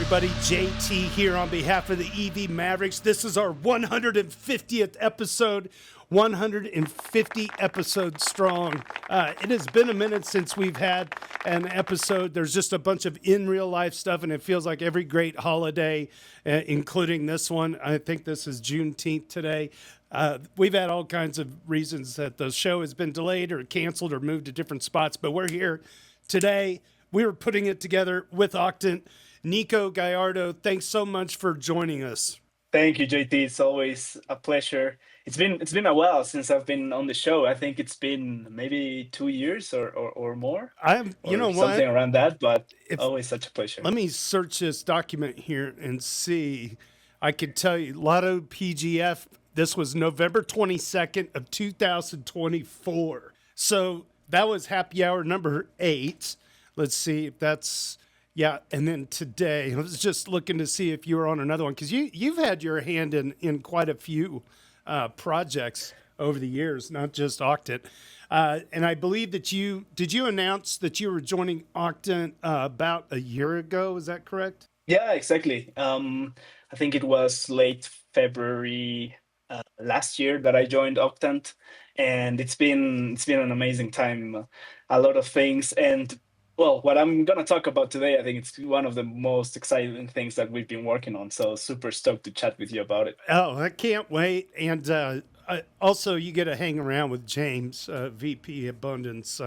everybody. JT here on behalf of the EV Mavericks. This is our 150th episode, 150 episodes strong. It has been a minute since we've had an episode. There's just a bunch of in real life stuff, and it feels like every great holiday, including this one. I think this is Juneteenth today. We've had all kinds of reasons that the show has been delayed or canceled or moved to different spots, but we're here today. We were putting it together with Octant. Nico, Gallardo, thanks so much for joining us. Thank you, JT. It's always a pleasure. It's been a while since I've been on the show. I think it's been maybe 2 years or more. Something around that, but always such a pleasure. Let me search this document here and see. I could tell you, Lotto PGF, this was November 22nd of 2024. So that was happy hour number 8. Let's see if that's... Yeah, and then today, I was just looking to see if you were on another one, because you've had your hand in quite a few projects over the years, not just Octant. And I believe that did you announce that you were joining Octant about a year ago? Is that correct? Yeah, exactly. I think it was late February last year that I joined Octant, and it's been an amazing time. A lot of things, and well, what I'm going to talk about today, I think it's one of the most exciting things that we've been working on. So super stoked to chat with you about it. Oh, I can't wait. And also, you get to hang around with James, VP Abundance,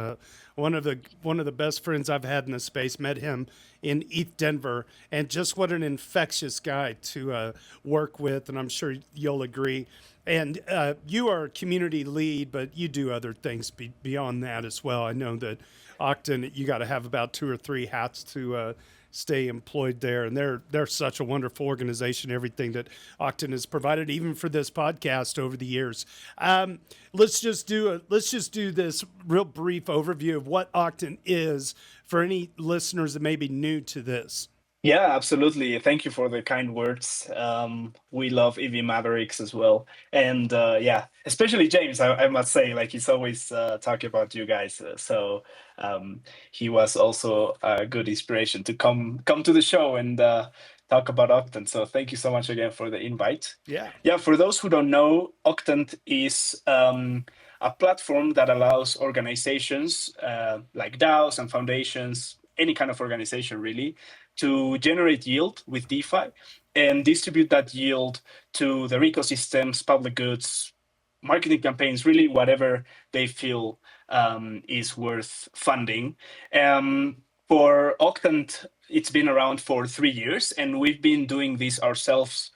one of the best friends I've had in the space. Met him in ETH Denver, and just what an infectious guy to work with. And I'm sure you'll agree. And you are a community lead, but you do other things beyond that as well. I know that Octant, you got to have about 2 or 3 hats to stay employed there, and they're such a wonderful organization. Everything that Octant has provided, even for this podcast over the years. Let's just do this real brief overview of what Octant is for any listeners that may be new to this. Yeah, absolutely. Thank you for the kind words. We love EV Mavericks as well. And especially James, I must say, like, he's always talking about you guys. So he was also a good inspiration to come to the show and talk about Octant. So thank you so much again for the invite. Yeah, for those who don't know, Octant is a platform that allows organizations like DAOs and foundations, any kind of organization really, to generate yield with DeFi and distribute that yield to their ecosystems, public goods, marketing campaigns, really whatever they feel is worth funding. For Octant, it's been around for 3 years, and we've been doing this ourselves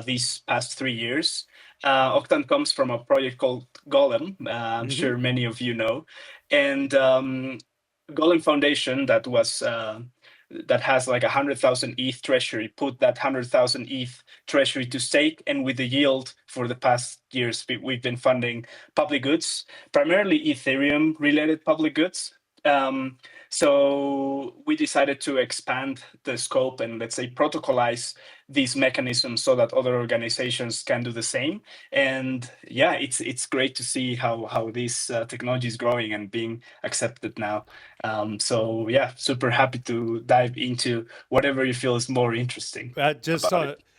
these past 3 years. Octant comes from a project called Golem, I'm sure many of you know, and Golem Foundation that has like 100,000 ETH treasury, put that 100,000 ETH treasury to stake, and with the yield for the past years, we've been funding public goods, primarily Ethereum related public goods. So we decided to expand the scope and, let's say, protocolize these mechanisms so that other organizations can do the same. And yeah, it's great to see how this technology is growing and being accepted now. So yeah, super happy to dive into whatever you feel is more interesting. As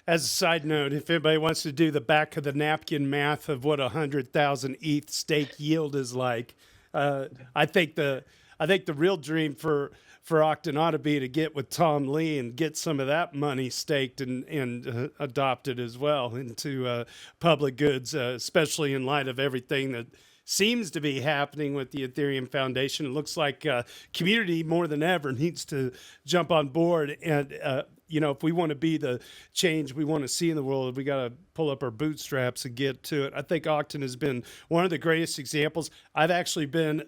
a side note, if anybody wants to do the back of the napkin math of what 100,000 ETH stake yield is like, I think the real dream for Octant ought to be to get with Tom Lee and get some of that money staked and adopted as well into public goods, especially in light of everything that seems to be happening with the Ethereum Foundation. It looks like community more than ever needs to jump on board. And, if we want to be the change we want to see in the world, we got to pull up our bootstraps and get to it. I think Octant has been one of the greatest examples. I've actually been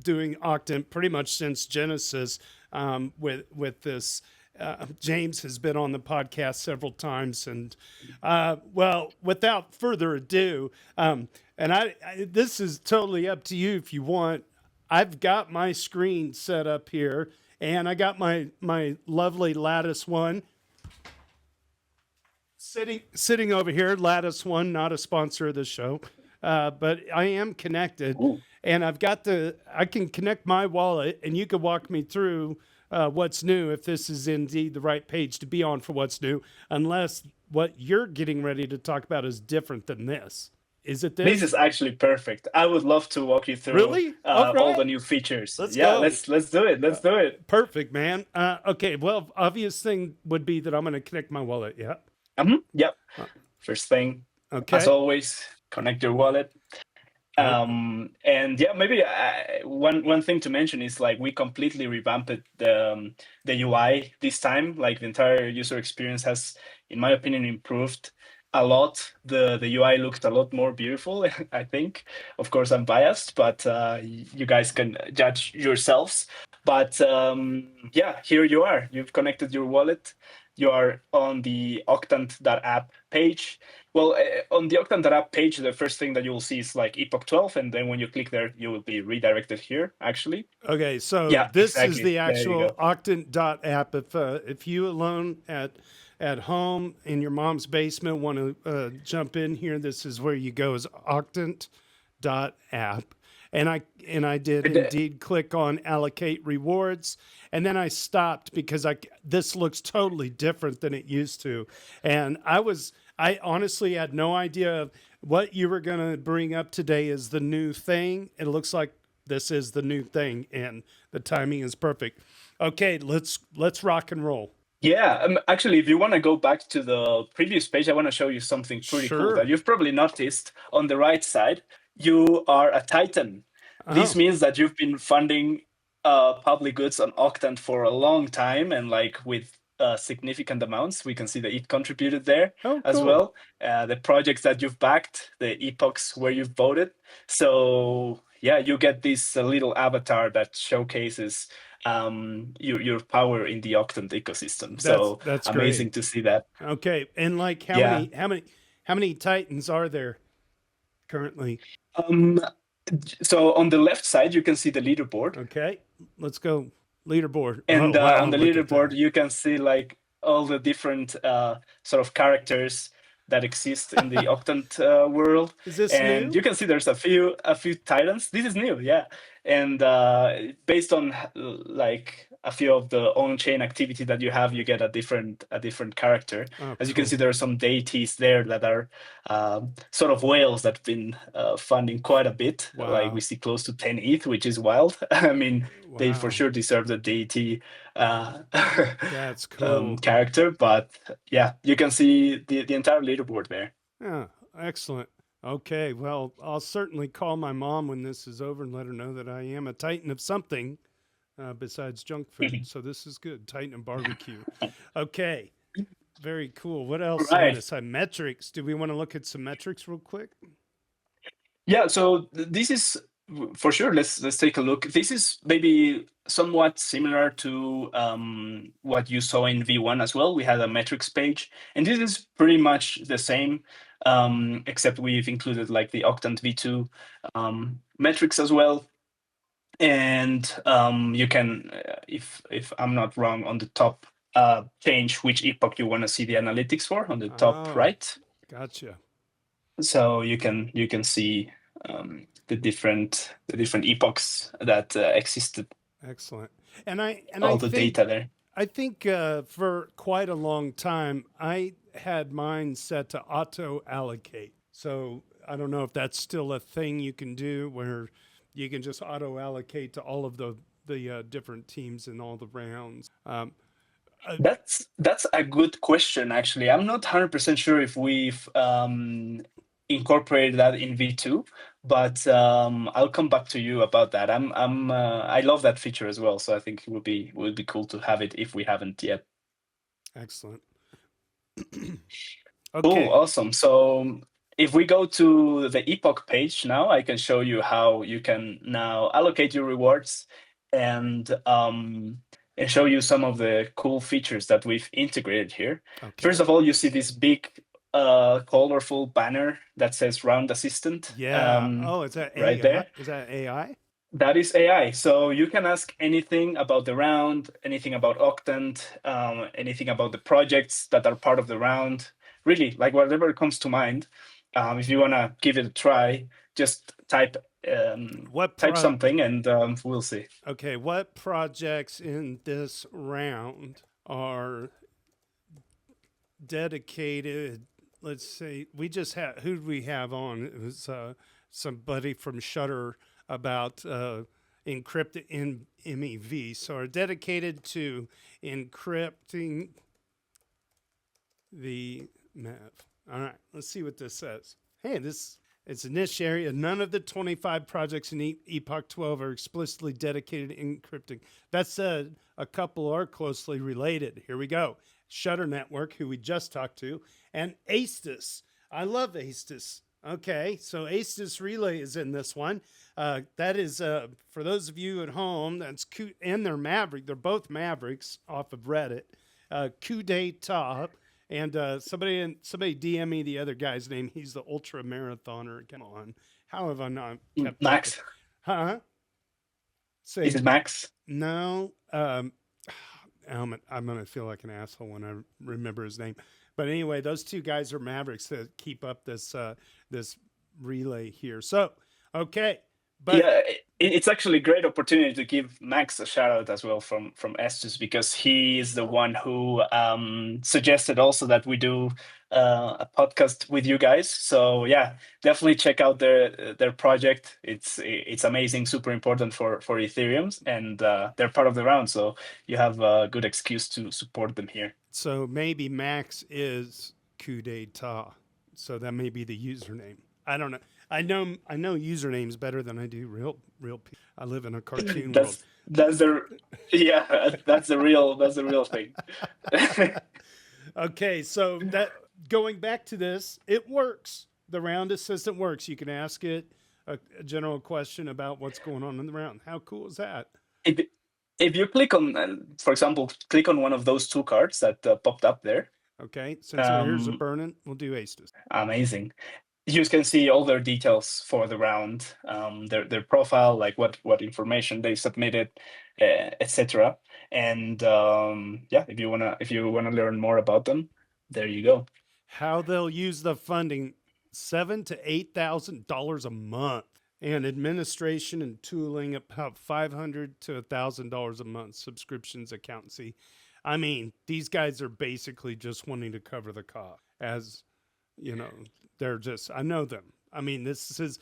doing Octant pretty much since Genesis with this. James has been on the podcast several times. And, without further ado, this is totally up to you if you want. I've got my screen set up here, and I got my lovely Lattice One sitting over here. Lattice One, not a sponsor of the show, but I am connected. Ooh. And I can connect my wallet, and you could walk me through what's new, if this is indeed the right page to be on for what's new, unless what you're getting ready to talk about is different than this. Is it This this? is actually perfect. I would love to walk you through Really? All all the right. new features. Let's Yeah, go. let's do it. Let's do it. Perfect, man. Okay. Well, obvious thing would be that I'm going to connect my wallet. Yeah. Yep. First thing, as Okay. always, connect your wallet. And yeah, maybe one thing to mention is like we completely revamped the UI this time. Like the entire user experience has, in my opinion, improved a lot. The UI looked a lot more beautiful. I think, of course, I'm biased, but you guys can judge yourselves. But yeah, here you are. You've connected your wallet. You are on the Octant.app page. Well, on the Octant.app page, the first thing that you will see is like Epoch 12, and then when you click there, you will be redirected here, actually. Okay, so Yeah, this is exactly. the There you actual go. Octant.app. If you alone at home in your mom's basement want to jump in here, this is where you go, is Octant.app. And I did indeed click on allocate rewards, and then I stopped because this looks totally different than it used to, and I honestly had no idea what you were going to bring up today is the new thing. It looks like this is the new thing, and the timing is perfect. Okay, let's rock and roll. Yeah, actually, if you want to go back to the previous page, I want to show you something pretty cool that Sure. you've probably noticed on the right side. You are a Titan. This Oh, means that you've been funding public goods on Octant for a long time, and like with significant amounts. We can see that it contributed there oh, as cool. well. The projects that you've backed, the epochs where you've voted. So yeah, you get this little avatar that showcases your power in the Octant ecosystem. So That's great. amazing to see that. Okay, and like Yeah. how many Titans are there currently? Um, so on the left side, you can see the leaderboard. Okay, let's go leaderboard. And Oh wow, on the look at leaderboard, that. you can see like all the different sort of characters that exist in the Octant world. Is this And new? you can see there's a few titans. This is new, yeah. And based on like a few of the on-chain activity that you have, you get a different character. Oh, As you can cool. see, there are some deities there that are sort of whales that have been funding quite a bit. Like we Wow. see close to 10 ETH, which is wild. I mean, they for Wow. sure deserve the deity That's cool. character, but yeah, you can see the entire leaderboard there. Yeah, excellent. Okay, well, I'll certainly call my mom when this is over and let her know that I am a titan of something besides junk food. So this is good. Titan of barbecue. Okay, very cool. What else on Right. this? Metrics. Do we want to look at some metrics real quick? Yeah, so this is for sure. Let's take a look. This is maybe somewhat similar to what you saw in V1 as well. We had a metrics page, and this is pretty much the same, except we've included like the Octant V2 metrics as well. And you can, if I'm not wrong, on the top change which epoch you want to see the analytics for on the top Oh, right. gotcha. So you can see the different epochs that existed, Excellent. And all the data there. I think for quite a long time I had mine set to auto allocate. So I don't know if that's still a thing you can do where you can just auto allocate to all of the different teams in all the rounds. That's a good question, actually. I'm not 100% sure if we've incorporated that in V2, but I'll come back to you about that. I love that feature as well, so I think it would be cool to have it if we haven't yet. Excellent. Cool, Okay. awesome. So if we go to the epoch page now, I can show you how you can now allocate your rewards and show you some of the cool features that we've integrated here. Okay. First of all, you see this big colorful banner that says Round Assistant. Yeah. Oh, is that right AI? there. Is that AI? That is AI. So you can ask anything about the round, anything about Octant, anything about the projects that are part of the round. Really, like whatever comes to mind. If you want to give it a try, just type What type something, and we'll see. Okay, what projects in this round are dedicated? Let's see. We just had, who did we have on? It was somebody from Shutter about encrypted in MEV. So are dedicated to encrypting the map. All right, let's see what this says. Hey, it's a niche area. None of the 25 projects in Epoch 12 are explicitly dedicated to encrypting. That said, a couple are closely related. Here we go. Shutter Network, who we just talked to, and Aestus. I love Aestus. Okay, so Aestus Relay is in this one. That is, for those of you at home, that's and they're Maverick. They're both Mavericks off of Reddit. Coup d'etat. And somebody DM me the other guy's name. He's the ultra marathoner. Come on, how have I not kept Max? Huh? Say, is it Max? No. I'm gonna feel like an asshole when I remember his name. But anyway, those two guys are Mavericks that keep up this this relay here. So okay, but yeah, it's actually a great opportunity to give Max a shout out as well from Estes, because he is the one who suggested also that we do a podcast with you guys. So yeah, definitely check out their project. It's amazing, super important for Ethereum, and they're part of the round. So you have a good excuse to support them here. So maybe Max is coup d'etat. So that may be the username. I don't know. I know usernames better than I do real people. I live in a cartoon world. That's the real thing. Okay, so that going back to this, it works. The round assistant works. You can ask it a general question about what's going on in the round. How cool is that? If you click on, for example, click on one of those two cards that popped up there. Okay, since here's a burning, we'll do Aestus. Amazing. You can see all their details for the round, their profile, like what information they submitted, etc. And yeah, if you wanna learn more about them, there you go. How they'll use the funding: $7,000 to $8,000 a month, and administration and tooling about $500 to $1,000 a month. Subscriptions, accountancy. I mean, these guys are basically just wanting to cover the cost, as you know. They're just, I know them. I mean, this is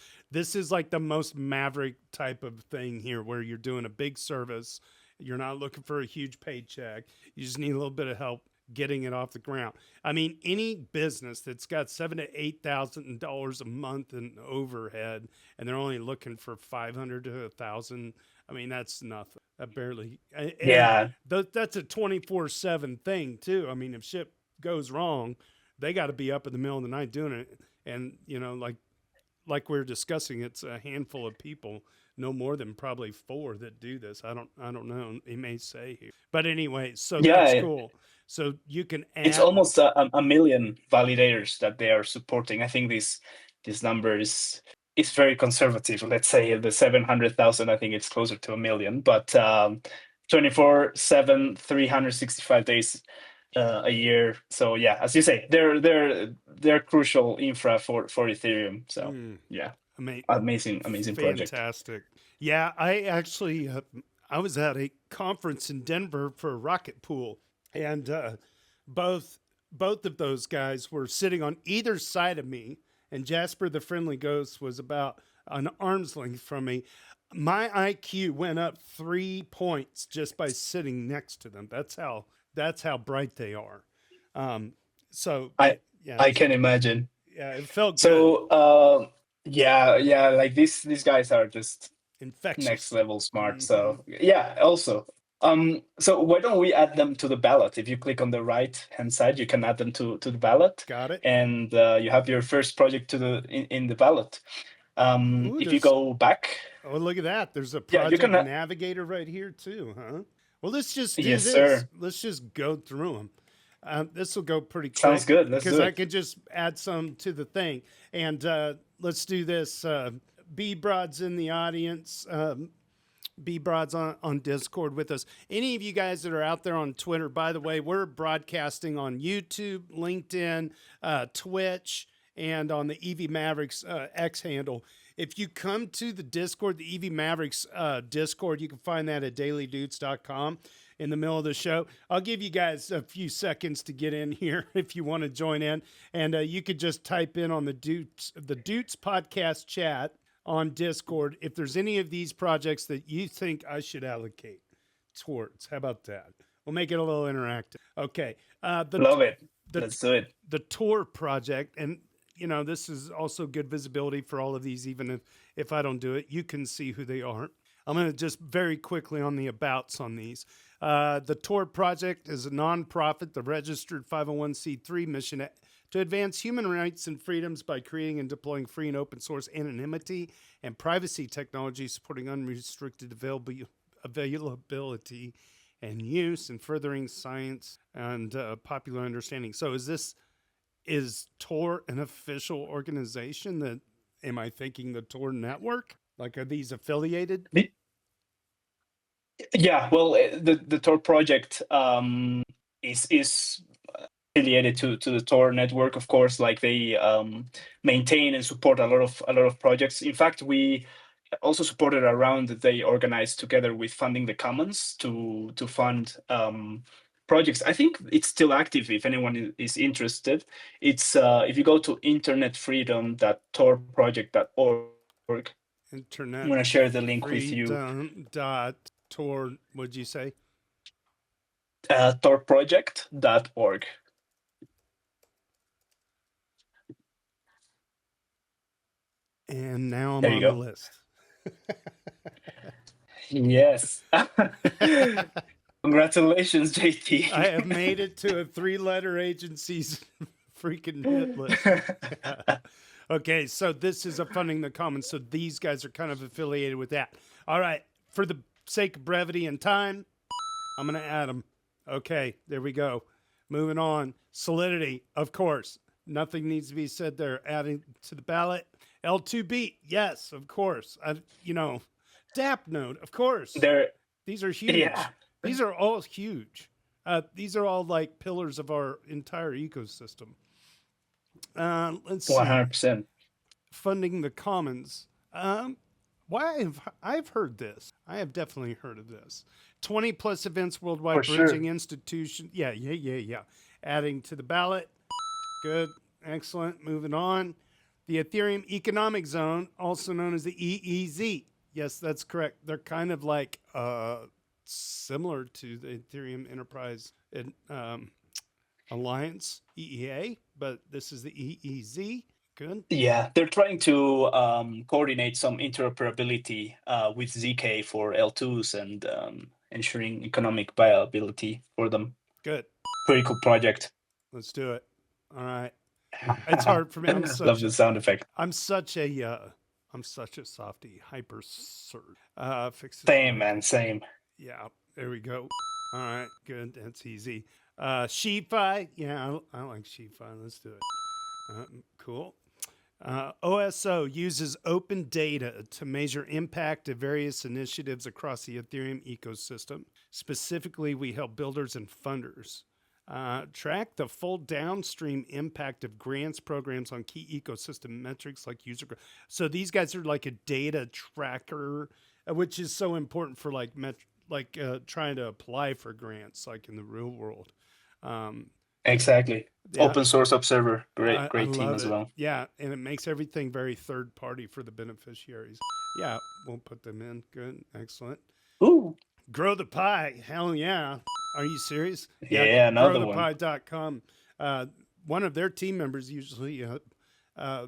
like the most Maverick type of thing here, where you're doing a big service. You're not looking for a huge paycheck. You just need a little bit of help getting it off the ground. I mean, any business that's got $7,000 to $8,000 a month in overhead, and they're only looking for $500 to $1,000. I mean, that's nothing. That barely. Yeah. That's a 24/7 thing too. I mean, if shit goes wrong, they got to be up in the middle of the night doing it. And, you know, like we were discussing, it's a handful of people, no more than probably 4 that do this. I don't know. He may say here. But anyway, so yeah, that's cool. So you can add. It's almost a million validators that they are supporting. I think this number is very conservative. Let's say the 700,000, I think it's closer to 1 million, but 24/7, 365 days a year. So yeah, as you say, they're crucial infra for Ethereum. So yeah, amazing project. Fantastic. Yeah, I actually I was at a conference in Denver for Rocket Pool, and both of those guys were sitting on either side of me, and Jasper the Friendly Ghost was about an arm's length from me. My IQ went up 3 points just by sitting next to them. That's how bright they are. So I can imagine. Yeah, it felt so good. Yeah, like these guys are just infectious, next level smart. So yeah, also so why don't we add them to the ballot? If you click on the right hand side, you can add them to the ballot. Got it. And you have your first project in the ballot. If you go back, oh, look at that, there's a project navigator right here too, huh? Well, let's just do this. Sir. Let's just go through them. This will go pretty quick. Sounds good. Because I could just add some to the thing. And let's do this. B-Brod's in the audience. B-Brod's on Discord with us. Any of you guys that are out there on Twitter, by the way, we're broadcasting on YouTube, LinkedIn, Twitch, and on the EV Mavericks X handle. If you come to the Discord, the EV Mavericks Discord, you can find that at dailydoots.com in the middle of the show. I'll give you guys a few seconds to get in here if you want to join in. And you could just type in on the Doots podcast chat on Discord if there's any of these projects that you think I should allocate towards. How about that? We'll make it a little interactive. Okay. Love it. Let's do it. The Tor project, and this is also good visibility for all of these, even if I don't do it, you can see who they are. I'm going to just very quickly on the abouts on these. The Tor project is a nonprofit, the registered 501c3 mission to advance human rights and freedoms by creating and deploying free and open source anonymity and privacy technology, supporting unrestricted availability and use, and furthering science and popular understanding. So is Tor an official organization? That am I thinking the Tor network? Like, are these affiliated? Yeah, well, the Tor project is affiliated to the Tor network, of course. Like, they maintain and support a lot of projects. In fact, we also supported a round that they organized together with Funding the Commons to fund projects. I think it's still active if anyone is interested. It's if you go to internetfreedom.torproject.org. Internet. I'm going to share the link with you. Tor, what'd you say? Torproject.org. And now I'm on the list. Yes. Congratulations, JT. I have made it to a 3-letter agency's freaking hit list. Okay, so this is a Funding the Commons. So these guys are kind of affiliated with that. All right, for the sake of brevity and time, I'm going to add them. Okay, there we go. Moving on. Solidity, of course. Nothing needs to be said there. Adding to the ballot. L2B, yes, of course. Dappnode, of course. These are huge. Yeah. These are all huge. These are all like pillars of our entire ecosystem. Let's see. 100%. Funding the Commons. I've heard this. I have definitely heard of this. 20 plus events worldwide, For bridging sure. institution. Yeah. Adding to the ballot. Good. Excellent. Moving on. The Ethereum Economic Zone, also known as the EEZ. Yes, that's correct. They're kind of like similar to the Ethereum Enterprise Alliance, EEA, but this is the EEZ. Good. Yeah, they're trying to coordinate some interoperability with ZK for L2s and ensuring economic viability for them. Good. Pretty cool project. Let's do it. All right. It's hard for me. Love the sound effect. I'm such a softie. Hypercert. Fix this. Same, man. Same. Yeah. There we go. All right. Good. That's easy. SheFi. Yeah, I like SheFi. Let's do it. Cool. OSO uses open data to measure impact of various initiatives across the Ethereum ecosystem. Specifically, we help builders and funders track the full downstream impact of grants programs on key ecosystem metrics like user growth. So these guys are like a data tracker, which is so important for trying to apply for grants, like in the real world. Exactly. Yeah. Open source observer. Great I team as well. Yeah, and it makes everything very third party for the beneficiaries. Yeah, we'll put them in. Good, excellent. Ooh. Grow the Pie. Hell yeah. Are you serious? Yeah, another one. growthepie.com. One of their team members usually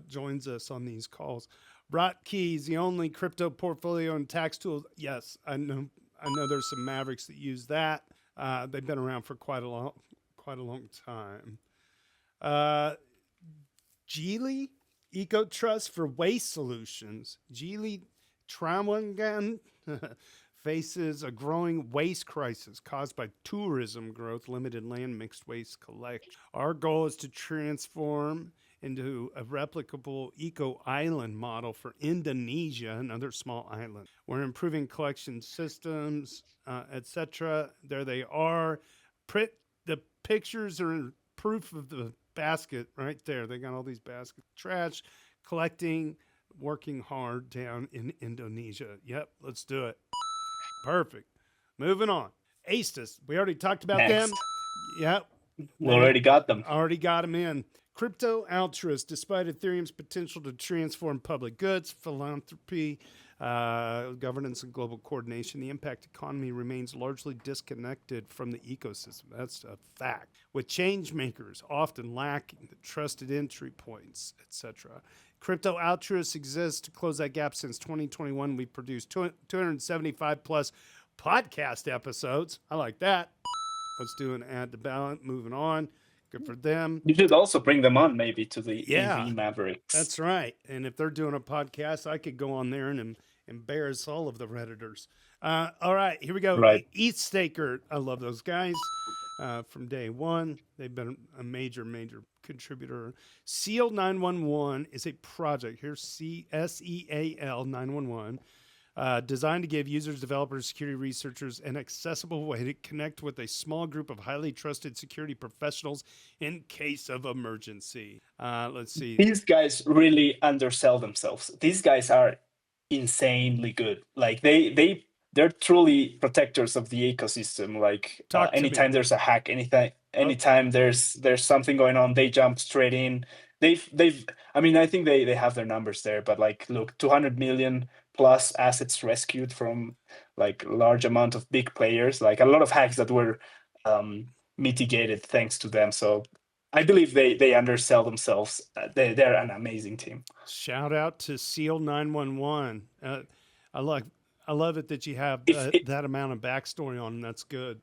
joins us on these calls. Rotki is the only crypto portfolio and tax tool. Yes, I know there's some Mavericks that use that. They've been around for quite a long time. Gili Eco Trust for waste solutions. Gili Trawangan faces a growing waste crisis caused by tourism growth, limited land, mixed waste collection. Our goal is to transform into a replicable eco island model for Indonesia and other small islands. We're improving collection systems, etc. There they are. The pictures are proof of the basket right there. They got all these baskets. Trash collecting working hard down in Indonesia. Yep, let's do it. Perfect. Moving on. Aestus, we already talked about them. Next. Yep. We already got them. Already got them in. Crypto Altruists, despite Ethereum's potential to transform public goods, philanthropy, governance, and global coordination, the impact economy remains largely disconnected from the ecosystem. That's a fact. With change makers often lacking the trusted entry points, etc. Crypto Altruists exists to close that gap. Since 2021, we've produced 275 plus podcast episodes. I like that. Let's do an add to ballot. Moving on. Good for them. You should also bring them on maybe to the Yeah, EV Mavericks. That's right. And if they're doing a podcast, I could go on there and embarrass all of the Redditors. All right, here we go. Right. EthStaker. I love those guys from day one. They've been a major contributor. Seal 911 is a project. Here's SEAL 911. Designed to give users, developers, security researchers an accessible way to connect with a small group of highly trusted security professionals in case of emergency. Let's see. These guys really undersell themselves. These guys are insanely good. Like they're truly protectors of the ecosystem. Like anytime there's a hack, anytime there's something going on, they jump straight in. They've I mean, I think they have their numbers there, but like look, 200 million plus assets rescued from like large amount of big players, like a lot of hacks that were mitigated thanks to them. So I believe they undersell themselves. They're an amazing team. Shout out to Seal 911. I love it that you have that amount of backstory on them. That's good.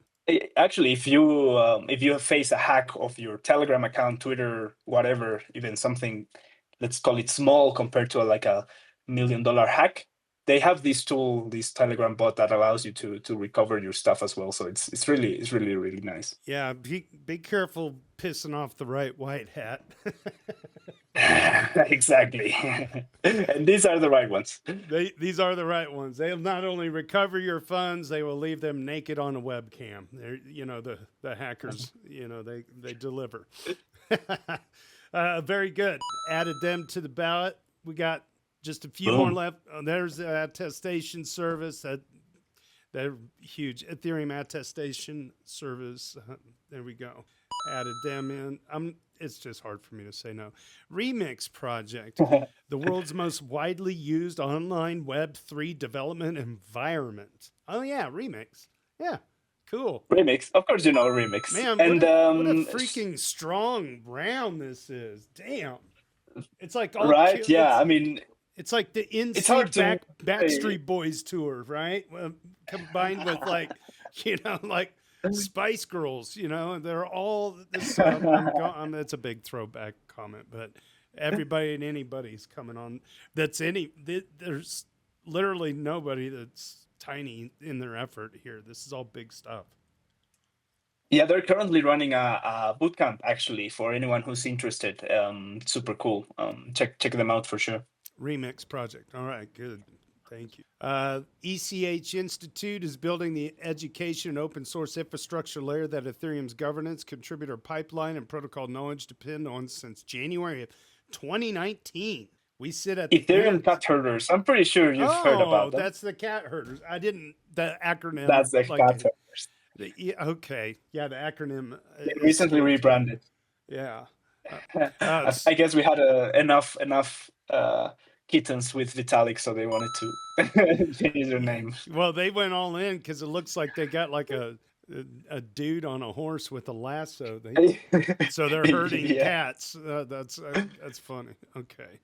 Actually, if you face a hack of your Telegram account, Twitter, whatever, even something, let's call it small compared to like a $1 million hack, they have this tool, this Telegram bot that allows you to recover your stuff as well. So it's really nice. Yeah, be careful pissing off the right white hat. Exactly. And these are the right ones. These are the right ones. They'll not only recover your funds, they will leave them naked on a webcam. They're, the hackers, they deliver. Very good. Added them to the ballot. We got just a few more left. There's the attestation service. They're huge. Ethereum attestation service. There we go. Added them in. It's just hard for me to say no. Remix Project, the world's most widely used online Web3 development environment. Oh yeah, Remix. Yeah, cool. Remix, of course you know Remix. Man, and what a freaking strong round this is. Damn. It's like all right. Yeah, I mean, it's like the NSYNC Backstreet Boys tour, right? Combined with like Spice Girls, they're all this. That's a big throwback comment, but everybody and anybody's coming on. There's literally nobody that's tiny in their effort here. This is all big stuff. Yeah, they're currently running a bootcamp actually for anyone who's interested. Super cool. Check them out for sure. Remix Project. All right, good. Thank you. ECH Institute is building the education and open source infrastructure layer that Ethereum's governance, contributor pipeline, and protocol knowledge depend on since January of 2019. We sit at Ethereum cat herders. I'm pretty sure you've heard about them. That's the cat herders. I didn't. The acronym. That's the cat herders. Okay. Yeah, the acronym. They recently rebranded. Yeah. I guess we had enough kittens with Vitalik, so they wanted to change their name. Well, they went all in because it looks like they got like a dude on a horse with a lasso. So they're herding cats. That's funny. Okay.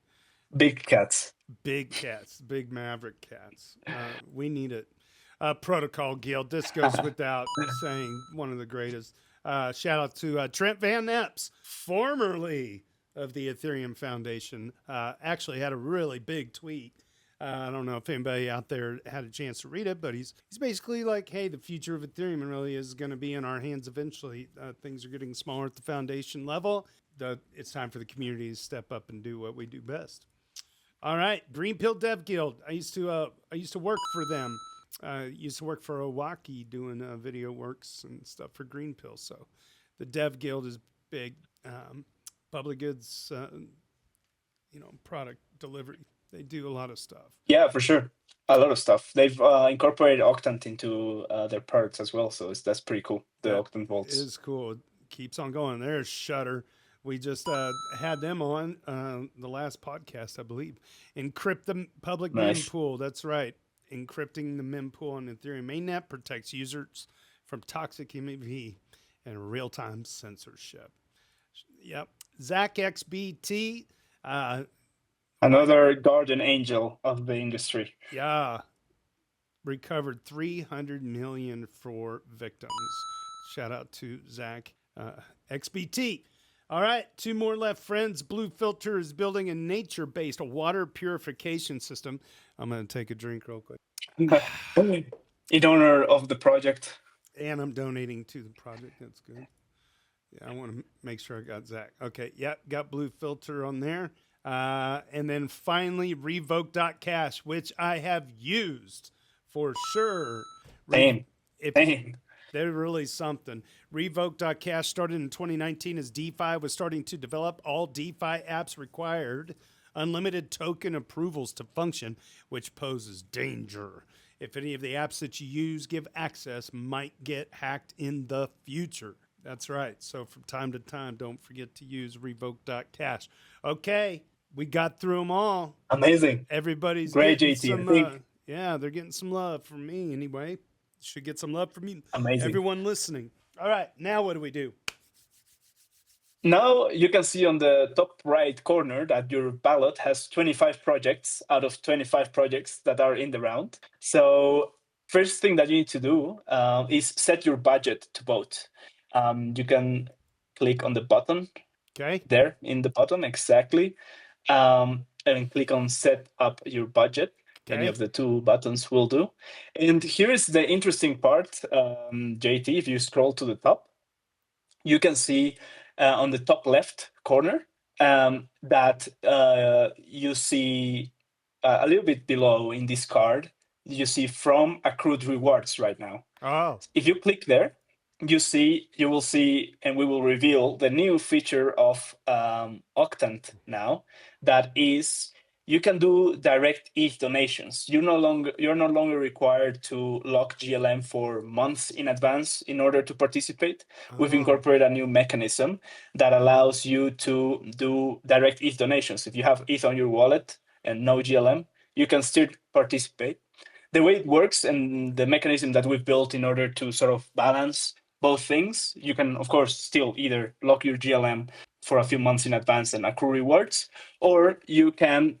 Big cats. Big cats. Big maverick cats. We need it. Protocol Guild. This goes without saying. One of the greatest. Shout out to Trent Van Epps, formerly of the Ethereum Foundation, actually had a really big tweet. I don't know if anybody out there had a chance to read it, but he's basically like, hey, the future of Ethereum really is going to be in our hands eventually. Things are getting smaller at the foundation level. It's time for the community to step up and do what we do best. All right, Greenpill Dev Guild. I used to work for them. Used to work for Owaki doing video works and stuff for Greenpill. So the Dev Guild is big. Public goods, product delivery. They do a lot of stuff. Yeah, for sure. A lot of stuff. They've incorporated Octant into their products as well, so that's pretty cool. The That Octant vaults is cool. It keeps on going. There's Shutter. We just had them on the last podcast, I believe. Encrypt the public nice. mempool. That's right. Encrypting the mempool on Ethereum mainnet protects users from toxic MEV and real-time censorship. Yep. ZachXBT. Another guardian angel of the industry. Yeah. Recovered 300 million for victims. Shout out to Zach XBT. All right, 2 more left, friends. Blue Filter is building a nature-based water purification system. I'm going to take a drink real quick. In honor of the project. And I'm donating to the project. That's good. Yeah, I want to make sure I got Zach. Okay, yeah, got Blue Filter on there. And then finally, Revoke.cash, which I have used for sure. Same. They're really something. Revoke.cash started in 2019 as DeFi was starting to develop. All DeFi apps required unlimited token approvals to function, which poses danger. If any of the apps that you use give access, might get hacked in the future. That's right. So from time to time, don't forget to use Revoke.cash. Okay, we got through them all. Amazing. Everybody's great, getting JT. some. Yeah, they're getting some love from me anyway. Should get some love from you. Amazing. Everyone listening. All right, now what do we do? Now you can see on the top right corner that your ballot has 25 projects out of 25 projects that are in the round. So first thing that you need to do is set your budget to vote. You can click on the button there in the bottom, exactly, and click on set up your budget. Any of the 2 buttons will do. And here is the interesting part, JT, if you scroll to the top, you can see on the top left corner that you see a little bit below in this card, you see from accrued rewards right now. Oh. If you click there, you will see, and we will reveal the new feature of Octant now, that is, you can do direct ETH donations. You're no longer required to lock GLM for months in advance in order to participate. We've incorporated a new mechanism that allows you to do direct ETH donations. If you have ETH on your wallet and no GLM, you can still participate. The way it works and the mechanism that we've built in order to sort of balance both things, you can, of course, still either lock your GLM for a few months in advance and accrue rewards, or you can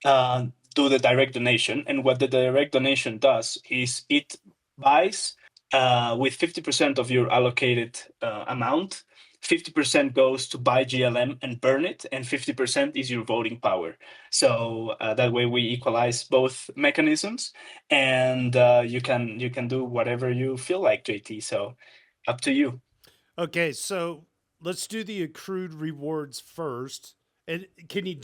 do the direct donation. And what the direct donation does is it buys with 50% of your allocated amount. 50% goes to buy GLM and burn it, and 50% is your voting power. So that way we equalize both mechanisms, and you can do whatever you feel like, JT. So up to you. Okay, so let's do the accrued rewards first. And can you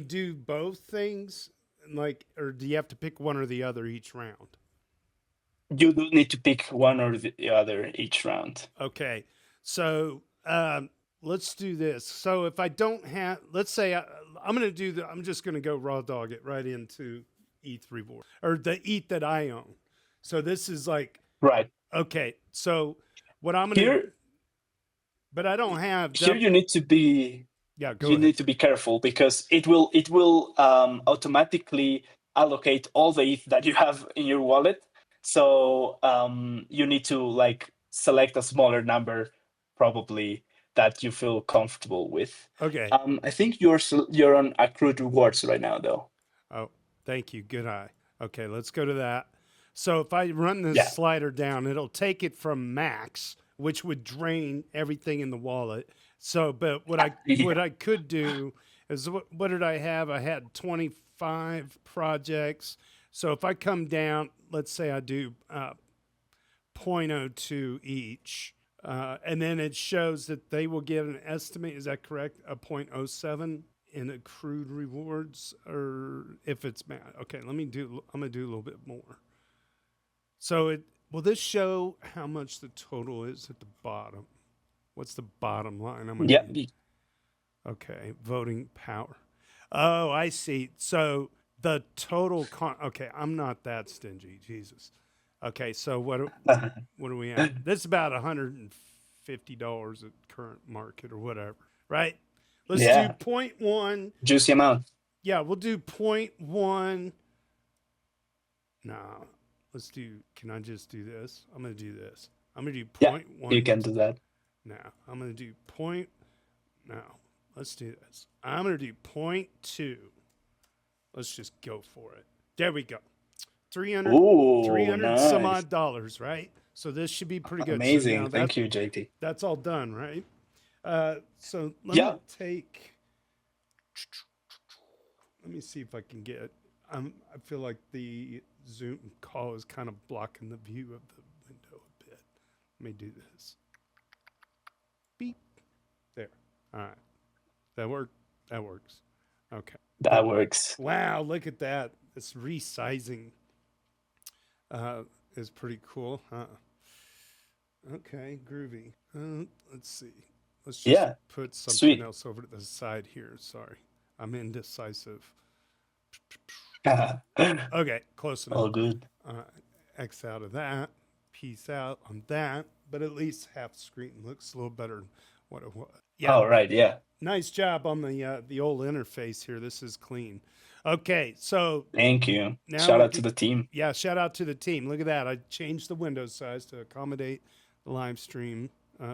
do both things? Like, or do you have to pick one or the other each round? You do need to pick one or the other each round. Okay, so let's do this. So if I don't have, let's say I'm just going to go raw dog it right into ETH reward, or the ETH that I own. So this is like, right. Okay, so what I'm going to, but I don't have. Here you need to be. Yeah, go ahead. Need to be careful, because it will automatically allocate all the ETH that you have in your wallet. So you need to like select a smaller number, probably, that you feel comfortable with. Okay. I think you're on accrued rewards right now, though. Oh, thank you. Good eye. Okay, let's go to that. So if I run this slider down, it'll take it from max, which would drain everything in the wallet. So, but what I could do is, what did I have? I had 25 projects. So if I come down, let's say I do 0.02 each, and then it shows that they will get an estimate. Is that correct? A 0.07 in accrued rewards, or if it's okay. I'm gonna do a little bit more. So will this show how much the total is at the bottom? What's the bottom line? Okay, voting power. Oh, I see. So the total okay, I'm not that stingy. Jesus. Okay, so what are we at? This is about $150 at current market or whatever, right? Let's do Yeah, 0.1. juicy amount. Yeah, we'll do 0.1. No, let's do. Can I just do this? I'm gonna do this. I'm gonna do Yeah, you 0.1. can do that. Now I'm gonna do point. No, let's do this. I'm gonna do 0.2. Let's just go for it. There we go. 300, Ooh, 300 some nice. odd dollars, right? So this should be pretty good. So Amazing. now Thank you, JT. that's all done, right? So let Yeah. me take. Let me see if I can get. I feel like the Zoom call is kind of blocking the view of the window a bit. Let me do this. Beep. There. All right. That worked. That works. Okay. That works. Wow, look at that. This resizing is pretty cool, huh? Okay, groovy. Let's see. Let's just put something else over to the side here. Sorry, I'm indecisive. Okay, close enough. All good. X out of that. Peace out on that. But at least half the screen looks a little better than what it was. Yeah. All right. Yeah. Nice job on the old interface here. This is clean. Okay, so thank you. Shout out to the team. Yeah, shout out to the team. Look at that. I changed the window size to accommodate the live stream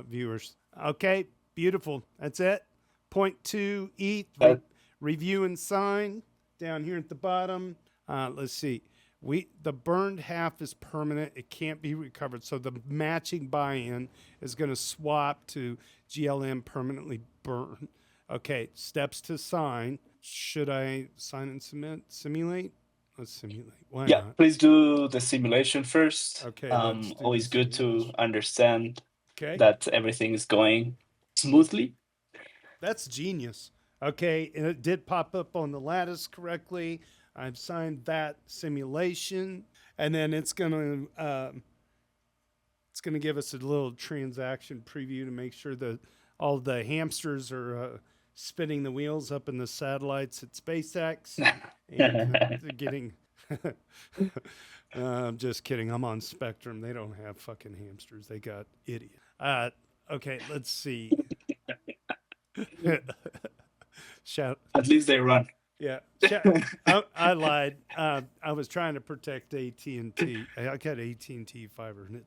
viewers. Okay, beautiful. That's it. 0.2 ETH. Review and sign down here at the bottom. Let's see. The burned half is permanent. It can't be recovered. So the matching buy-in is going to swap to GLM permanently burn. Okay, steps to sign. Should I sign and simulate? Let's simulate. Why not? Please do the simulation first. Okay, always good to understand that everything is going smoothly. That's genius. Okay, and it did pop up on the lattice correctly. I've signed that simulation, and then it's gonna give us a little transaction preview to make sure that all the hamsters are spinning the wheels up in the satellites at SpaceX. And they're getting. I'm just kidding. I'm on Spectrum. They don't have fucking hamsters. They got idiot. Okay, let's see. At least they run. Yeah, I lied. I was trying to protect AT&T. I got AT&T fiber, and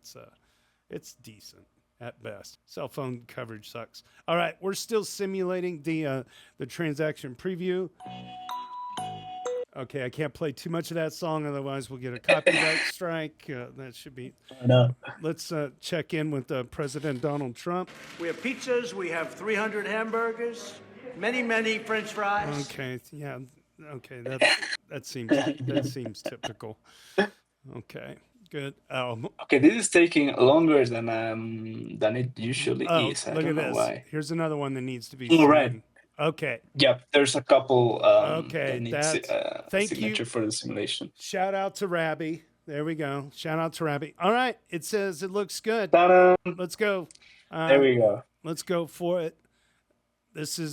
it's decent at best. Cell phone coverage sucks. All right, we're still simulating the transaction preview. Okay, I can't play too much of that song, otherwise we'll get a copyright strike. That should be. No. Let's check in with President Donald Trump. We have pizzas. We have 300 hamburgers. Many French fries. Okay, yeah, okay, that seems typical. Okay, good. Okay, this is taking longer than it usually is. I look don't at know this. why. Here's another one that needs to be. All right. Okay. Yep, there's a couple. Okay, thank signature you for the simulation. Shout out to Rabbi. There we go. Shout out to Rabbi. All right, it says it looks good. Ta-da! Let's go. There we go. Let's go for it.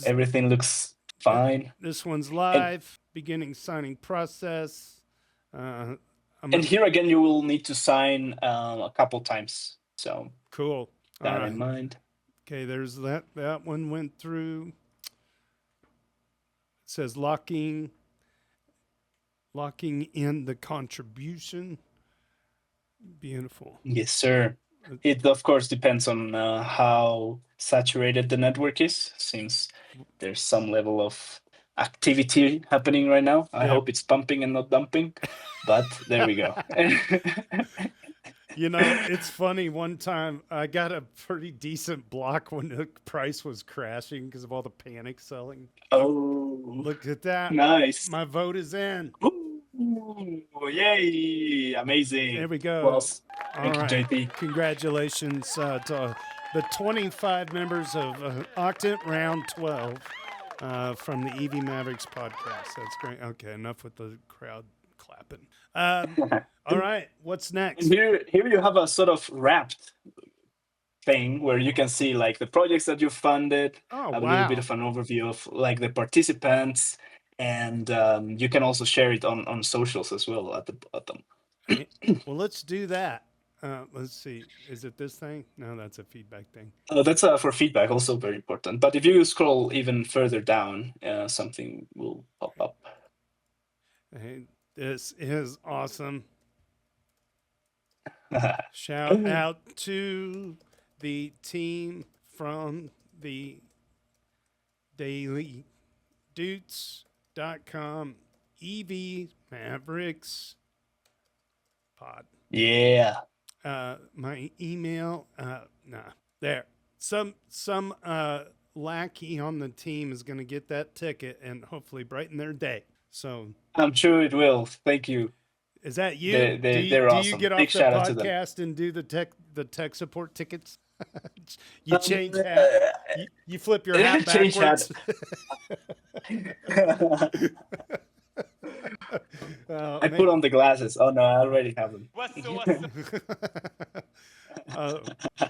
Everything looks fine. This one's live. Beginning signing process. And here again, you will need to sign a couple times. So cool. That in mind. Okay, there's that. That one went through. It says locking in the contribution. Beautiful. Yes, sir. It, of course, depends on how saturated the network is, since there's some level of activity happening right now. I hope it's pumping and not dumping, but there we go. You know, it's funny. One time I got a pretty decent block when the price was crashing because of all the panic selling. Oh, look at that. Nice. My vote is in. Ooh, yay. Amazing. There we go. Well, thank you, JP. Congratulations to the 25 members of Octant Round 12 from the EV Mavericks podcast. That's great. Okay, enough with the crowd clapping. All right, what's next? And here you have a sort of wrapped thing where you can see like the projects that you funded, a little bit of an overview of like the participants And you can also share it on socials as well at the bottom. Well, let's do that. Let's see. Is it this thing? No, that's a feedback thing. That's for feedback, also very important. But if you scroll even further down, something will pop up. Hey, this is awesome. Shout out to the team from the daily Doots.com EV Mavericks pod. Yeah. My email, there. Some lackey on the team is going to get that ticket and hopefully brighten their day. So I'm sure it will. Thank you. is that you? They're do awesome. you get off Big the shout out to them. podcast and do the tech support tickets? You change hat. You flip your hat Change backwards. I put on the glasses. Oh no, I already have them.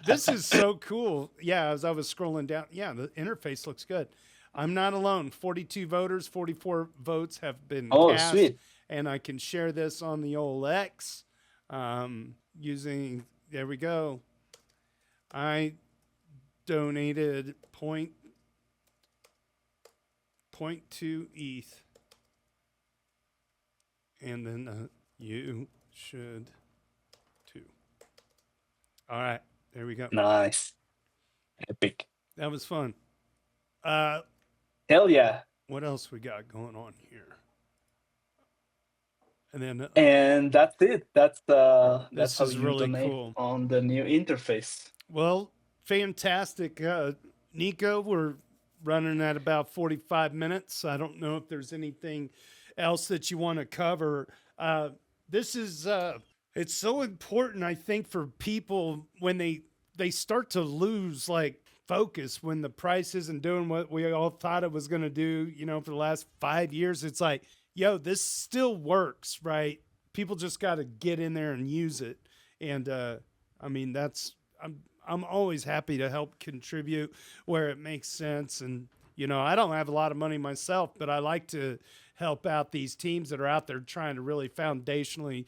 This is so cool. Yeah, as I was scrolling down, yeah, the interface looks good. I'm not alone. 42 voters, 44 votes have been cast. Sweet. And I can share this on the old X using, there we go. I donated 0.2 ETH. And then you should too. All right, there we go. Nice. Epic. That was fun. Hell yeah. What else we got going on here? And that's it. That's how is you really donate cool on the new interface. Well, fantastic. Nico, we're running at about 45 minutes. I don't know if there's anything else that you want to cover. This is it's so important, I think, for people when they start to lose like focus when the price isn't doing what we all thought it was going to do, for the last 5 years. It's like, yo, this still works, right? People just got to get in there and use it. And I mean, I'm always happy to help contribute where it makes sense. And I don't have a lot of money myself, but I like to help out these teams that are out there trying to really foundationally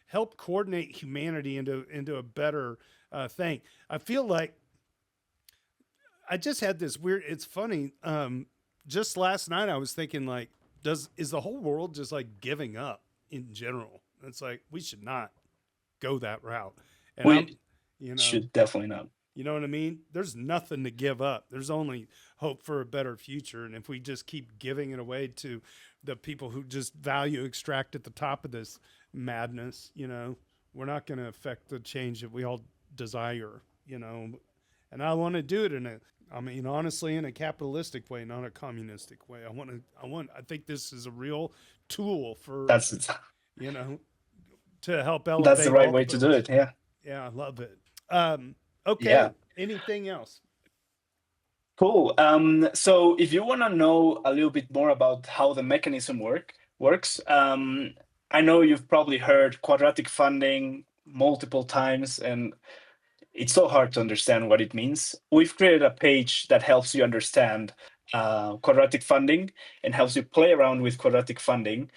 help coordinate humanity into a better thing. I feel like I just had this weird, it's funny. Just last night I was thinking like, is the whole world just like giving up in general? It's like, we should not go that route. And should definitely not. You know what I mean? There's nothing to give up. There's only hope for a better future. And if we just keep giving it away to the people who just value extract at the top of this madness, we're not going to affect the change that we all desire, And I want to do it honestly, in a capitalistic way, not a communistic way. I think this is a real tool for, to help elevate. That's the right way to do it. Yeah. Yeah, I love it. Okay. Yeah. Anything else? Cool. So if you want to know a little bit more about how the mechanism works, I know you've probably heard quadratic funding multiple times, and it's so hard to understand what it means. We've created a page that helps you understand quadratic funding and helps you play around with quadratic funding.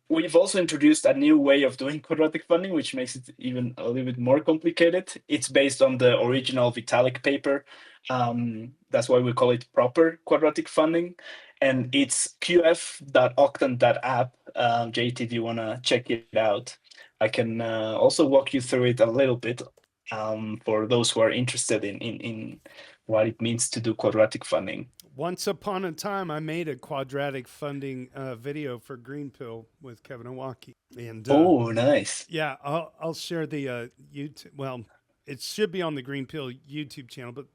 We've also introduced a new way of doing quadratic funding, which makes it even a little bit more complicated. It's based on the original Vitalik paper. That's why we call it proper quadratic funding. And it's qf.octant.app. JT, if you want to check it out, I can also walk you through it a little bit for those who are interested in what it means to do quadratic funding. Once upon a time, I made a quadratic funding video for Greenpill with Kevin Owaki. And nice. Yeah, I'll share the YouTube. Well, it should be on the Greenpill YouTube channel, but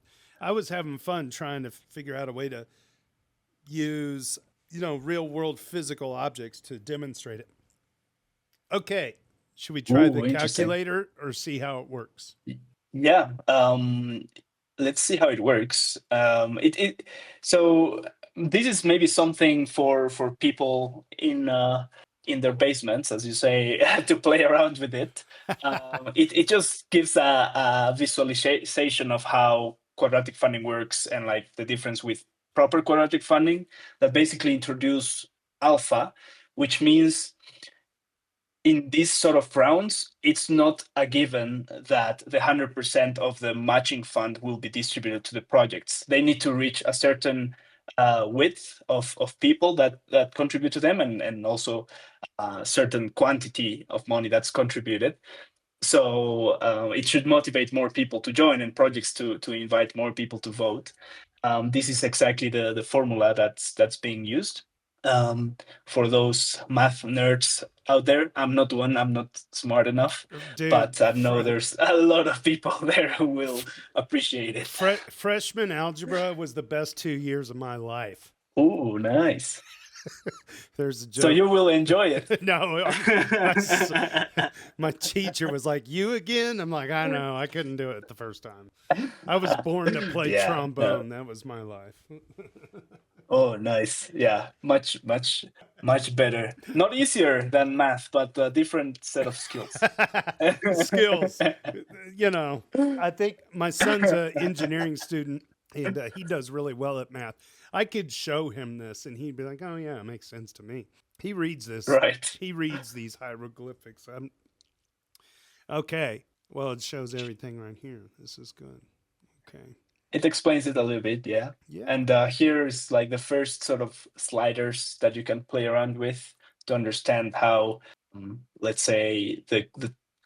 I was having fun trying to figure out a way to use, real world physical objects to demonstrate it. Okay, should we try the calculator or see how it works? Yeah. Let's see how it works. So this is maybe something for people in their basements, as you say, to play around with it. It just gives a visualization of how quadratic funding works and like the difference with proper quadratic funding that basically introduce alpha, which means in these sort of rounds, it's not a given that the 100% of the matching fund will be distributed to the projects. They need to reach a certain width of people that contribute to them, and also a certain quantity of money that's contributed. So it should motivate more people to join and projects to invite more people to vote. This is exactly the formula that's being used. For those math nerds out there, I'm not one, I'm not smart enough, Dude, but I know there's a lot of people there who will appreciate it. Freshman algebra was the best 2 years of my life. Ooh, nice. There's a joke. So you will enjoy it. No, my teacher was like, "You again?" I'm like, "I know, I couldn't do it the first time. I was born to play trombone. That was my life." Oh, nice. Yeah, much better. Not easier than math, but a different set of skills. Skills. You know, I think my son's an engineering student, and he does really well at math. I could show him this, and he'd be like, "Oh yeah, it makes sense to me." He reads this. Right. He reads these hieroglyphics. Okay. Well, it shows everything right here. This is good. Okay. It explains it a little bit, yeah. Yeah. And here's like the first sort of sliders that you can play around with to understand how, let's say, the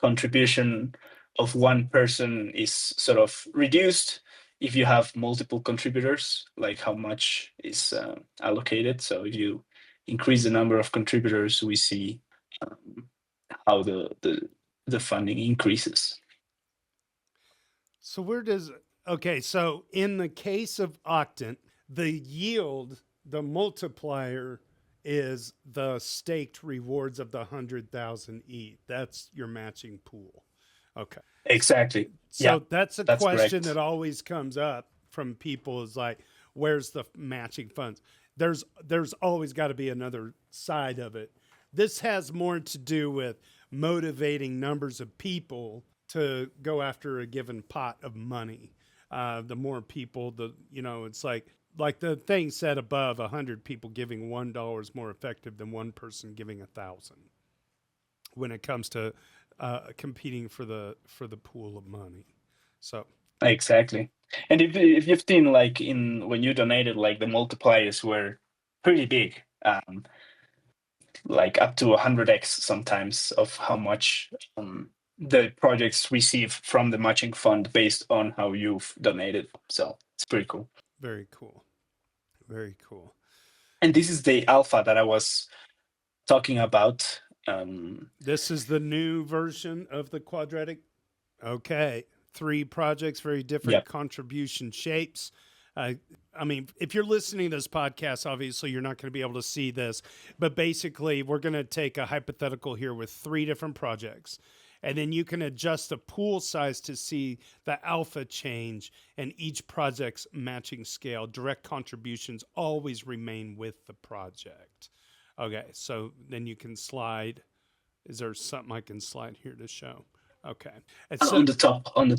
contribution of one person is sort of reduced if you have multiple contributors, like how much is allocated. So if you increase the number of contributors, we see how the funding increases. So where does okay? So in the case of Octant, the yield, the multiplier, is the staked rewards of the 100,000 ETH. That's your matching pool. Okay. Exactly. So that's a question correct. that always comes up from people is like, where's the matching funds? There's always got to be another side of it. This has more to do with motivating numbers of people to go after a given pot of money. The more people, it's like the thing said above, 100 people giving $1 is more effective than one person giving 1,000 when it comes to competing for the pool of money. So exactly. And if you've seen, like, when you donated, like, the multipliers were pretty big, like up to 100x sometimes of how much the projects receive from the matching fund based on how you've donated. So it's pretty cool. Very cool. Very cool. And this is the alpha that I was talking about. This is the new version of the quadratic. Okay. 3 projects, very different contribution shapes. I mean, if you're listening to this podcast, obviously you're not going to be able to see this, but basically we're going to take a hypothetical here with 3 different projects, and then you can adjust the pool size to see the alpha change and each project's matching scale. Direct contributions always remain with the project. Okay, so then you can slide. Is there something I can slide here to show? Okay. So, on the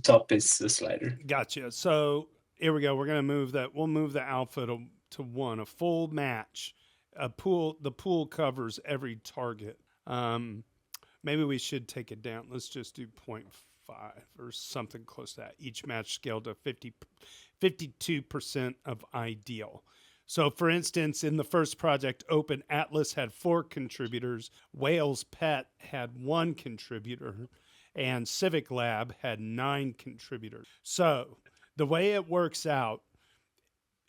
top is the slider. Gotcha. So here we go. We're going to move that. We'll move the alpha to 1, a full match. The pool covers every target. Maybe we should take it down. Let's just do 0.5 or something close to that. Each match scaled to 52% of ideal. So, for instance, in the first project, Open Atlas had 4 contributors, Whales Pet had 1 contributor, and Civic Lab had 9 contributors. So, the way it works out,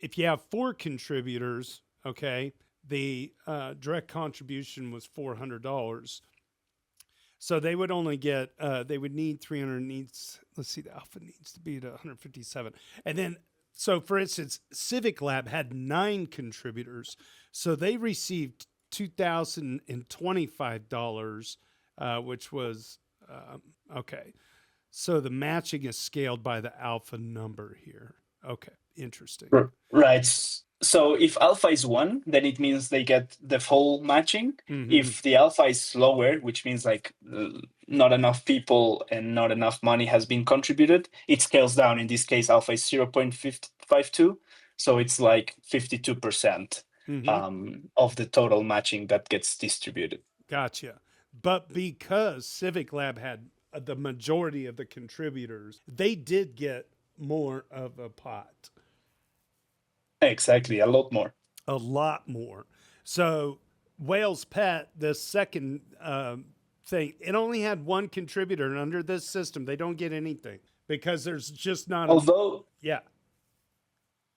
if you have 4 contributors, okay, the direct contribution was $400. So they would only get, they would need 300 needs. Let's see, the alpha needs to be to 157. And then, so for instance, Civic Lab had 9 contributors. So they received $2,025, which was, okay. So the matching is scaled by the alpha number here. Okay, interesting. Right. So if alpha is 1, then it means they get the full matching. Mm-hmm. If the alpha is lower, which means like not enough people and not enough money has been contributed, it scales down. In this case, alpha is 0.52. So it's like 52% of the total matching that gets distributed. Gotcha. But because Civic Lab had the majority of the contributors, they did get more of a pot. Exactly, a lot more. A lot more. So Whale's Pet, the second thing, it only had one contributor, and under this system, they don't get anything because there's just not. Yeah.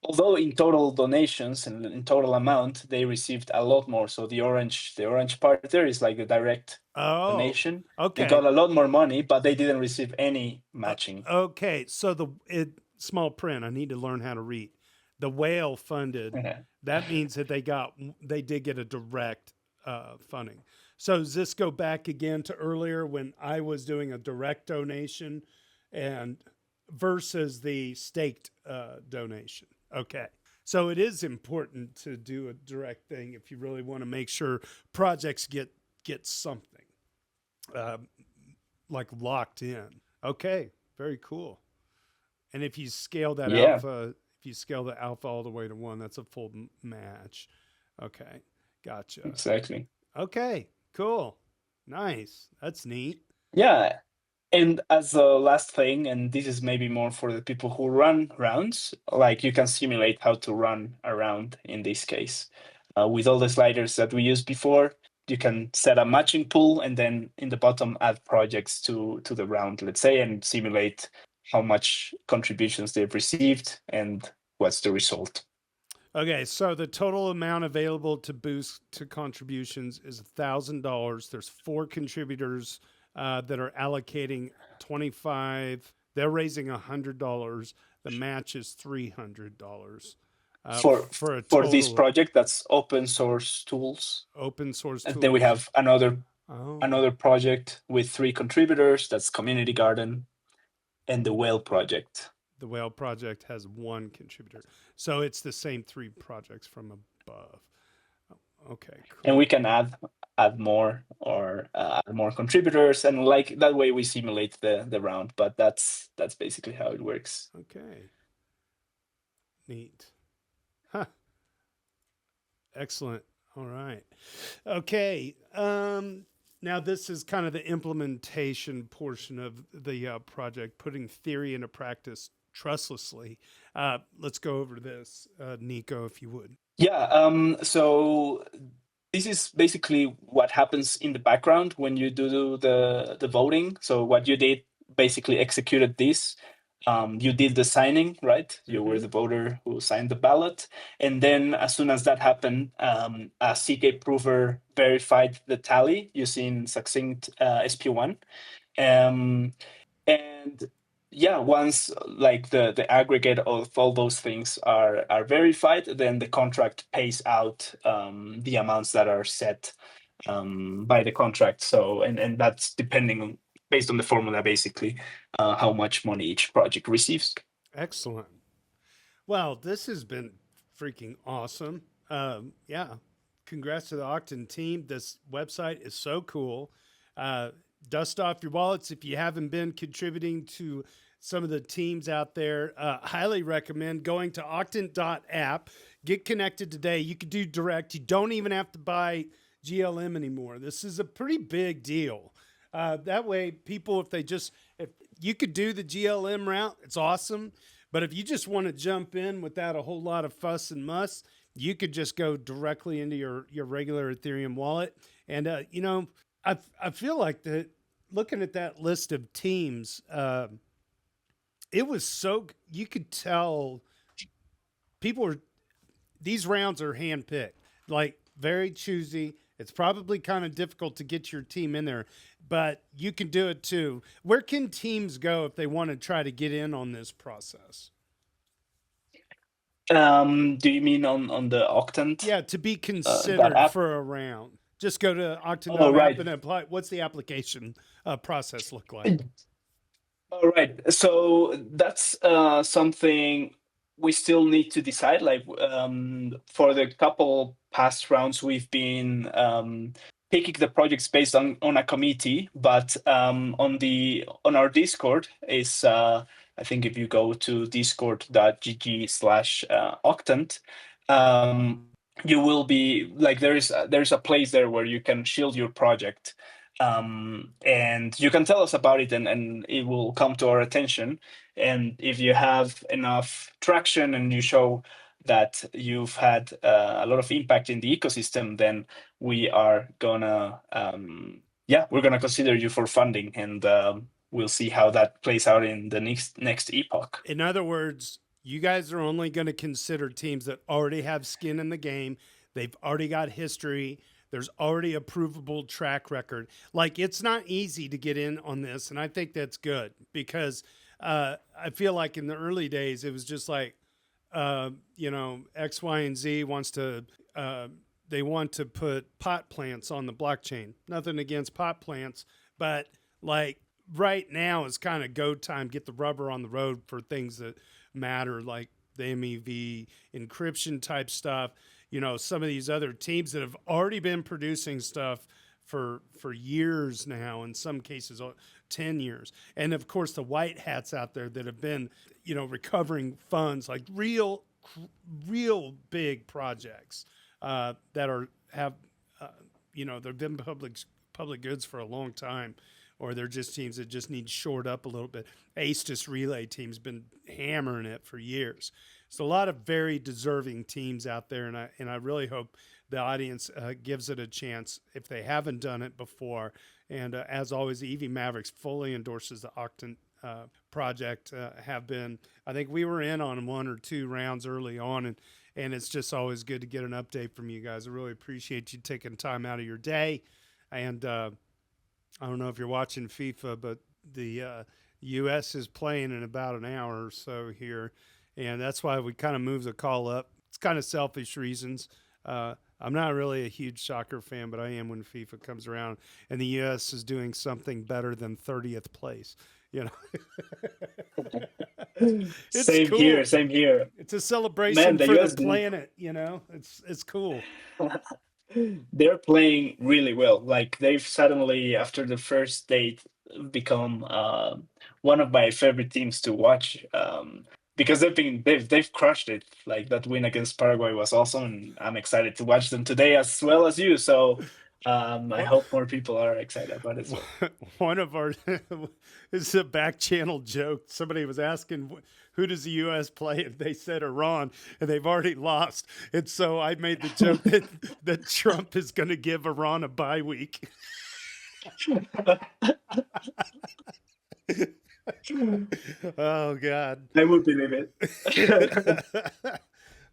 Although in total donations and in total amount, they received a lot more. So the orange part there is like a direct donation. Okay. They got a lot more money, but they didn't receive any matching. Okay, so small print. I need to learn how to read. The whale funded. That means that they did get a direct funding. So does this go back again to earlier when I was doing a direct donation and versus the staked donation? Okay. So it is important to do a direct thing if you really want to make sure projects get something like locked in. Okay, very cool. And if you scale that alpha, if you scale the alpha all the way to 1, that's a full match. Okay, gotcha. Exactly. Okay, cool. Nice. That's neat. Yeah. And as a last thing, and this is maybe more for the people who run rounds, like you can simulate how to run a round in this case. With all the sliders that we used before, you can set a matching pool and then in the bottom add projects to the round, let's say, and simulate how much contributions they've received and what's the result. Okay, so the total amount available to boost to contributions is $1,000. There's 4 contributors that are allocating 25. They're raising $100. The match is $300 for this project. That's open source tools. Open source and tools. Then we have another project with 3 contributors. That's Community Garden and the Whale Project. The Whale Project has 1 contributor, so it's the same 3 projects from above. Okay, cool. And we can add more or add more contributors, and like that way we simulate the round. But that's basically how it works. Okay. Neat. Huh. Excellent. All right. Okay. Now this is kind of the implementation portion of the project, putting theory into practice trustlessly. Let's go over this, Nico, if you would. Yeah. So this is basically what happens in the background when you do the voting. So what you did, basically executed this. You did the signing, right? You were the voter who signed the ballot. And then as soon as that happened, a CK prover verified the tally using succinct SP1. And yeah, once like the aggregate of all those things are verified, then the contract pays out the amounts that are set by the contract. So and that's depending on, based on the formula, basically, how much money each project receives. Excellent. Well, this has been freaking awesome. Yeah. Congrats to the Octant team. This website is so cool. Dust off your wallets if you haven't been contributing to some of the teams out there. Highly recommend going to octant.app. Get connected today. You can do direct. You don't even have to buy GLM anymore. This is a pretty big deal. That way, people, if you could do the GLM route, it's awesome. But if you just want to jump in without a whole lot of fuss and muss, you could just go directly into your regular Ethereum wallet. And, I feel like looking at that list of teams, it was you could tell these rounds are handpicked, like very choosy. It's probably kind of difficult to get your team in there, but you can do it too. Where can teams go if they want to try to get in on this process? Do you mean on the Octant? Yeah, to be considered for a round. Just go to Octant right. and apply. What's the application process look like? All right. So that's something we still need to decide. Like for the couple past rounds, we've been picking the projects based on a committee, but on our Discord is a I think if you go to discord.gg/Octant, you will be like, there's a place there where you can shield your project, and you can tell us about it, and it will come to our attention. And if you have enough traction and you show that you've had a lot of impact in the ecosystem, then we are gonna we're gonna consider you for funding, and we'll see how that plays out in the next epoch. In other words, you guys are only going to consider teams that already have skin in the game. They've already got history. There's already a provable track record. Like, it's not easy to get in on this, and I think that's good, because I feel like in the early days it was just like, X, Y, and Z wants to. They want to put pot plants on the blockchain. Nothing against pot plants, but like right now is kind of go time. Get the rubber on the road for things that matter, like the MEV encryption type stuff. Some of these other teams that have already been producing stuff for years now, in some cases 10 years. And of course the white hats out there that have been, recovering funds, like real big projects that they've been public goods for a long time, or they're just teams that just need shored up a little bit. Aestus relay team's been hammering it for years. So a lot of very deserving teams out there, and I really hope the audience gives it a chance if they haven't done it before. And as always, the EV Mavericks fully endorses the Octant project. I think we were in on 1 or 2 rounds early on, and it's just always good to get an update from you guys. I really appreciate you taking time out of your day. And I don't know if you're watching FIFA, but the U.S. is playing in about an hour or so here. And that's why we kind of moved the call up. It's kind of selfish reasons. I'm not really a huge soccer fan, but I am when FIFA comes around and the U.S. is doing something better than 30th place. It's Same cool. here. Same here. It's a celebration for the planet. It's cool. They're playing really well. Like, they've suddenly, after the first date, become one of my favorite teams to watch. Because they've crushed it. Like, that win against Paraguay was awesome, and I'm excited to watch them today as well as you. So I hope more people are excited about it as well. One of our it's a back channel joke. Somebody was asking, who does the U.S. play? And they said Iran, and they've already lost. And so I made the joke that Trump is going to give Iran a bye week. Oh God, I would believe it.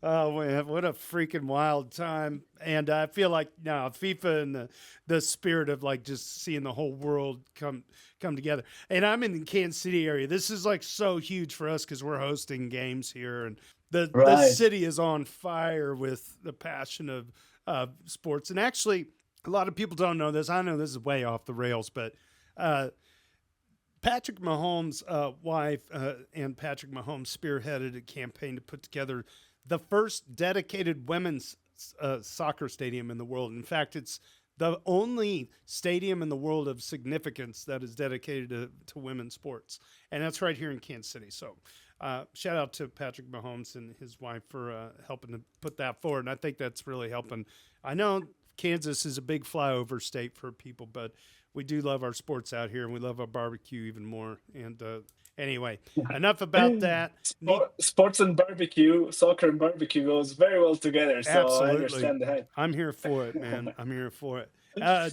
Oh man, what a freaking wild time. And I feel like now FIFA and the spirit of like just seeing the whole world come together. And I'm in the Kansas City area. This is like so huge for us because we're hosting games here, and the city is on fire with the passion of sports. And actually, a lot of people don't know this. I know this is way off the rails, but Patrick Mahomes' wife and Patrick Mahomes spearheaded a campaign to put together the first dedicated women's soccer stadium in the world. In fact, it's the only stadium in the world of significance that is dedicated to women's sports. And that's right here in Kansas City. So shout out to Patrick Mahomes and his wife for helping to put that forward. And I think that's really helping. I know Kansas is a big flyover state for people, but we do love our sports out here, and we love our barbecue even more. And anyway, enough about that. Sports and barbecue, soccer and barbecue goes very well together. So Absolutely. I understand the hype. I'm here for it, man. I'm here for it.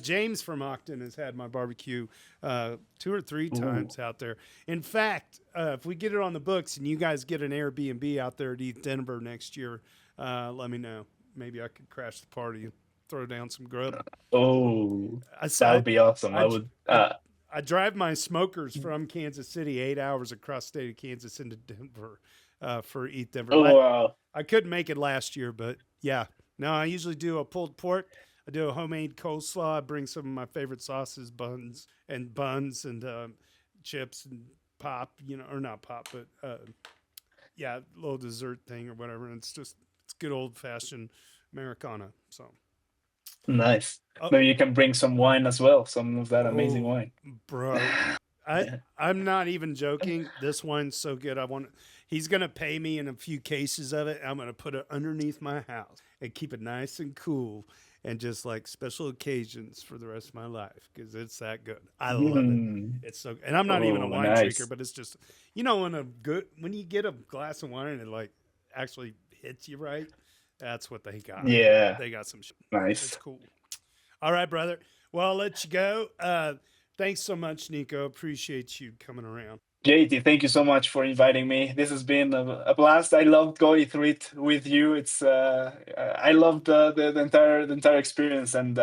James from Octant has had my barbecue 2 or 3 times out there. In fact, if we get it on the books and you guys get an Airbnb out there at ETH Denver next year, let me know. Maybe I could crash the party and throw down some grub. Oh, that would be awesome. I drive my smokers from Kansas City 8 hours across the state of Kansas into Denver for ETH Denver. Oh, wow. I couldn't make it last year, but yeah. No, I usually do a pulled pork. I do a homemade coleslaw. I bring some of my favorite sauces, buns and chips and pop, or not pop, but yeah, little dessert thing or whatever. And it's good old fashioned Americana. So nice. Maybe you can bring some wine as well, some of that amazing wine. Bro, I'm not even joking. This wine's so good. He's gonna pay me in a few cases of it. I'm gonna put it underneath my house and keep it nice and cool, and just like special occasions for the rest of my life because it's that good. I love it. It's so, and I'm not even a wine drinker, but it's just, when you get a glass of wine and it like actually hits you right, that's what they got. Yeah, they got some shit. nice. It's cool. All right, brother. Well, I'll let you go. Thanks so much, Nico. Appreciate you coming around. JT, thank you so much for inviting me. This has been a blast. I loved going through it with you. I loved the entire experience, and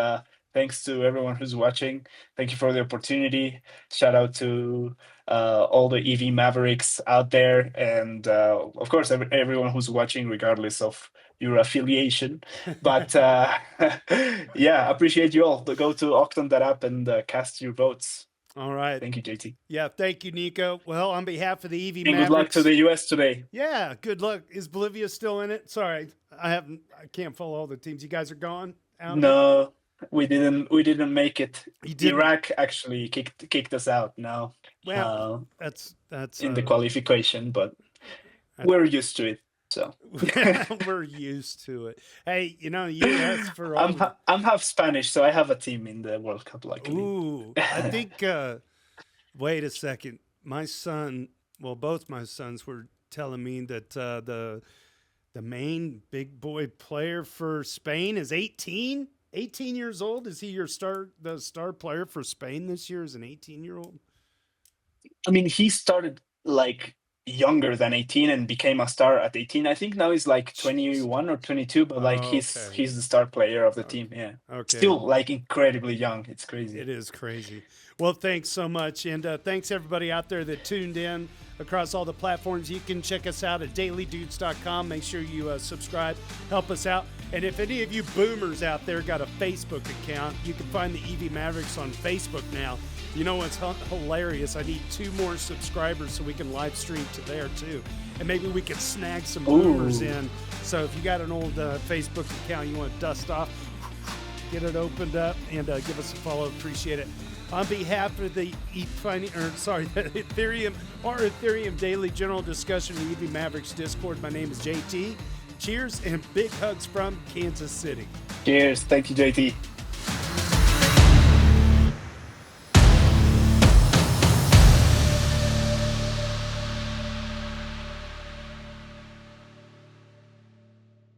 thanks to everyone who's watching. Thank you for the opportunity. Shout out to all the EV Mavericks out there, and of course everyone who's watching, regardless of your affiliation. But yeah, appreciate you all. Go to Octant.app and cast your votes. All right. Thank you, JT. Yeah, thank you, Nico. Well, on behalf of the EV And Mavericks, good luck to the US today. Yeah, good luck. Is Bolivia still in it? Sorry, I can't follow all the teams. You guys are gone? No, we didn't make it. Iraq actually kicked us out now. Well, that's in the qualification, but we're used to it. So we're used to it. Hey, US for all. I'm half Spanish, so I have a team in the World Cup, luckily. Ooh, I think. Wait a second. My son, both my sons were telling me that the main big boy player for Spain is 18 years old. Is he the star player for Spain this year? Is an 18-year-old? I mean, he started like younger than 18 and became a star at 18. I think now he's like 21 or 22, but like he's the star player of the team. Yeah. Okay. Still like incredibly young. It's crazy. It is crazy. Well, thanks so much. And thanks everybody out there that tuned in across all the platforms. You can check us out at dailydoots.com. Make sure you subscribe, help us out. And if any of you boomers out there got a Facebook account, you can find the EV Mavericks on Facebook now. You know what's hilarious? I need 2 more subscribers so we can live stream to there too. And maybe we could snag some boomers in. So if you got an old Facebook account you want to dust off, get it opened up and give us a follow. Appreciate it. On behalf of the Ethereum Daily General Discussion in the EV Mavericks Discord, my name is JT. Cheers and big hugs from Kansas City. Cheers. Thank you, JT.